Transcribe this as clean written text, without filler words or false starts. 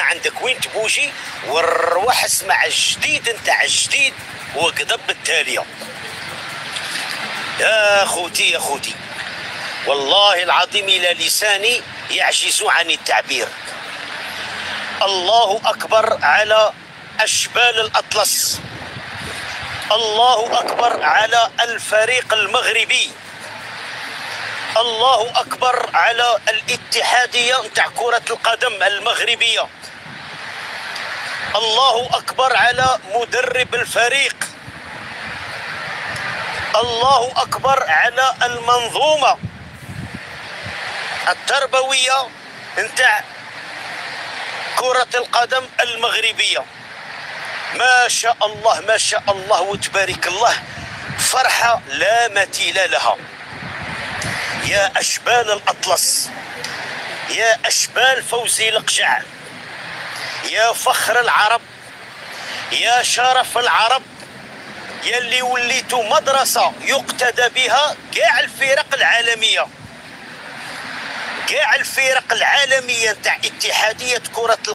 عندك وين تبوجي، والروح اسمع الجديد نتاع الجديد وقدب التاليه. يا خوتي يا خوتي، والله العظيم الى لساني يعجز عن التعبير. الله اكبر على اشبال الاطلس، الله اكبر على الفريق المغربي، الله اكبر على الاتحاديه نتاع كره القدم المغربيه، الله اكبر على مدرب الفريق، الله اكبر على المنظومه التربويه نتاع كره القدم المغربيه. ما شاء الله ما شاء الله وتبارك الله، فرحه لا مثيل لها. يا أشبال الأطلس، يا أشبال فوزي القجع، يا فخر العرب، يا شرف العرب، يلي وليتوا مدرسة يقتدى بها كاع الفرق العالمية، كاع الفرق العالمية نتاع اتحادية كرة